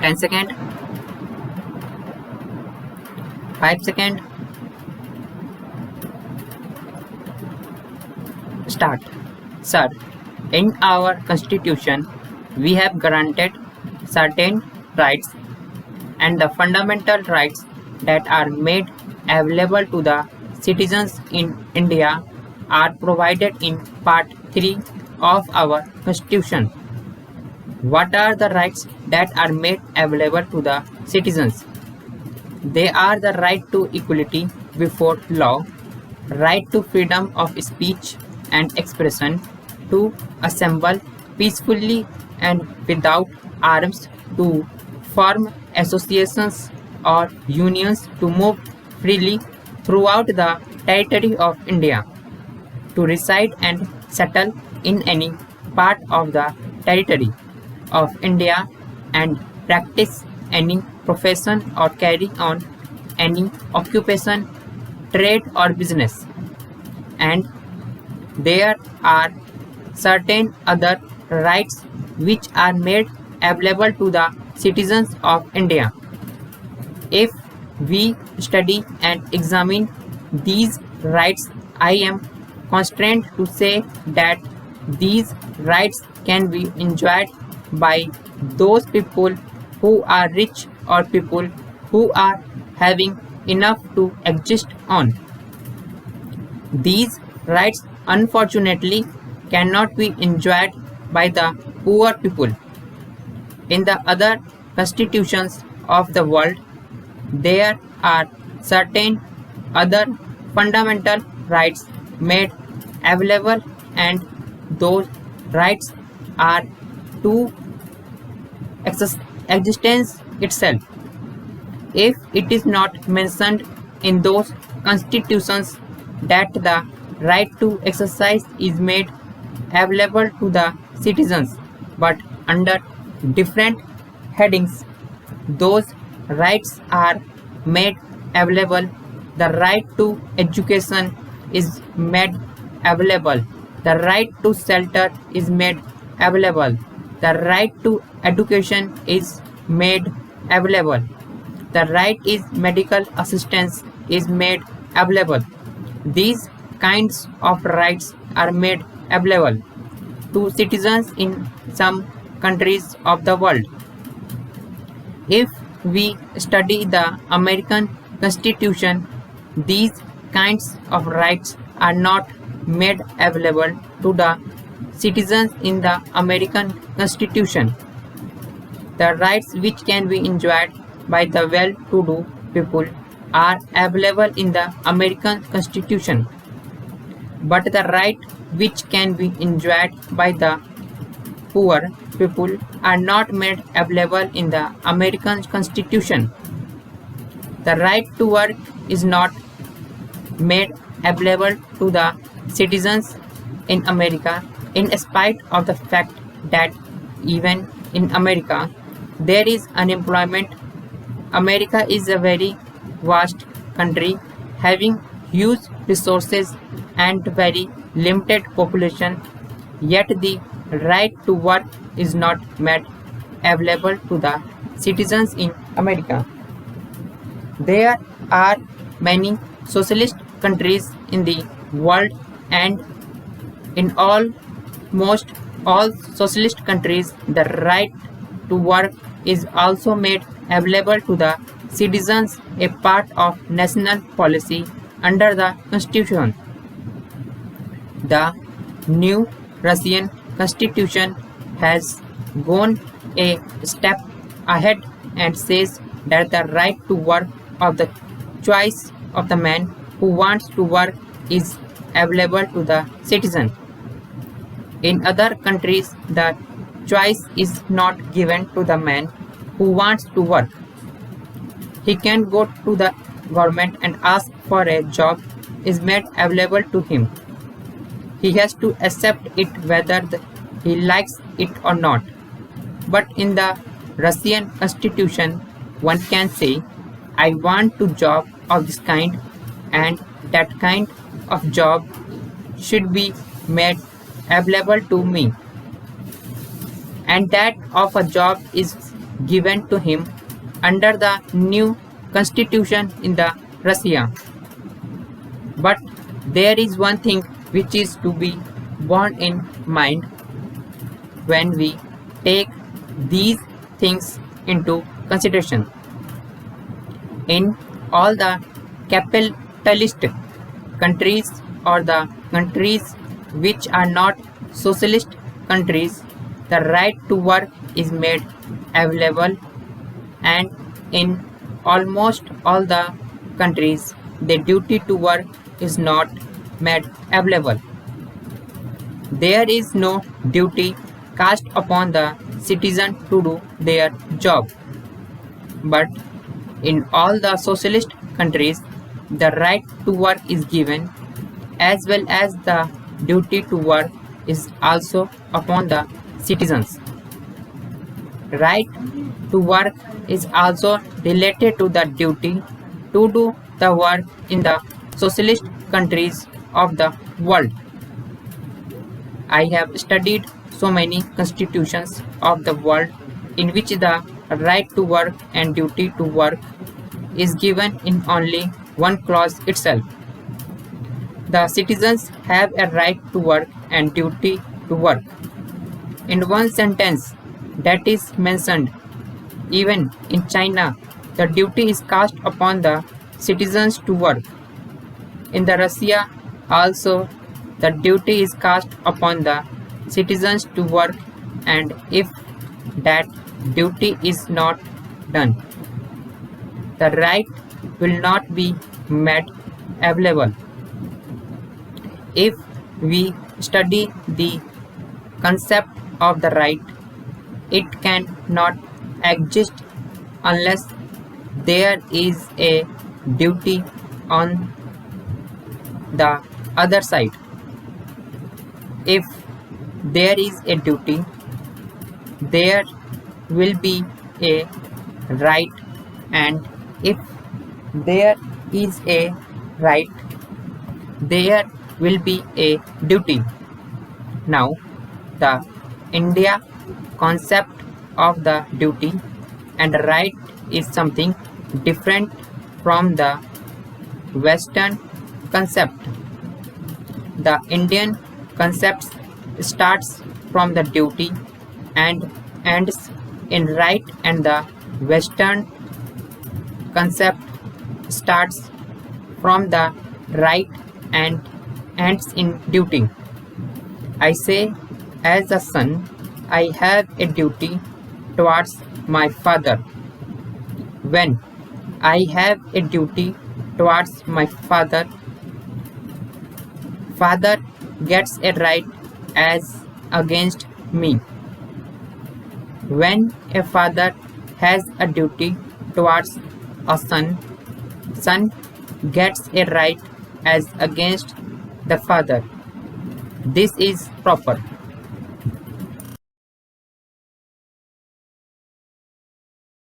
10 second, 5 second, start. Sir, in our constitution, we have granted certain rights, and the fundamental rights that are made available to the citizens in India are provided in Part 3 of our Constitution. What are the rights that are made available to the citizens? They are the right to equality before law, right to freedom of speech and expression, to assemble peacefully and without arms, to form associations or unions, to move freely throughout the territory of India, to reside and settle in any part of the territory of India and practice any profession or carry on any occupation, trade or business. And there are certain other rights which are made available to the citizens of India. If we study and examine these rights, I am constrained to say that these rights can be enjoyed by those people who are rich or people who are having enough to exist on. These rights unfortunately cannot be enjoyed by the poor people. In the other constitutions of the world, there are certain other fundamental rights made available, and those rights are to existence itself. If it is not mentioned in those constitutions that the right to exercise is made available to the citizens, but under different headings, those rights are made available. The right to education is made available. The right to shelter is made available. The right to education is made available. The right is medical assistance is made available. These kinds of rights are made available to citizens in some countries of the world. If we study the American Constitution, these kinds of rights are not made available to the citizens in the American Constitution. The rights which can be enjoyed by the well-to-do people are available in the American Constitution, but the right which can be enjoyed by the poor people are not made available in the American Constitution. The right to work is not made available to the citizens in America, in spite of the fact that even in America there is unemployment. America is a very vast country having huge resources and very limited population, yet the right to work is not made available to the citizens in America. There are many socialist countries in the world, and in almost all socialist countries, the right to work is also made available to the citizens, a part of national policy under the Constitution. The new Russian Constitution has gone a step ahead and says that the right to work of the choice of the man who wants to work is available to the citizen. In other countries, the choice is not given to the man who wants to work. He can go to the government and ask for a job is made available to him. He has to accept it whether he likes it or not. But in the Russian Constitution, one can say, I want to job of this kind, and that kind of job should be made available to me. And that of a job is given to him under the new constitution in the Russia. But there is one thing which is to be borne in mind when we take these things into consideration. In all the capitalist countries or the countries which are not socialist countries, the right to work is made available, and in almost all the countries the duty to work is not made available. There is no duty cast upon the citizen to do their job. But in all the socialist countries, the right to work is given, as well as the duty to work is also upon the citizens. Right to work is also related to the duty to do the work in the socialist countries of the world. I have studied so many constitutions of the world in which the right to work and duty to work is given in only one clause itself. The citizens have a right to work and duty to work. In one sentence that is mentioned, even in China, the duty is cast upon the citizens to work. In the Russia also, the duty is cast upon the citizens to work, and if that duty is not done, the right will not be made available. If we study the concept of the right, it cannot exist unless there is a duty on the other side. If there is a duty, there will be a right, and if there is a right, there will be a duty. Now, the India concept of the duty and right is something different from the Western concept. The Indian concept starts from the duty and ends in right, and the Western concept starts from the right and ends in duty. I say, as a son, I have a duty towards my father. When I have a duty towards my father, father gets a right as against me. When a father has a duty towards a son, son gets a right as against the father. This is proper.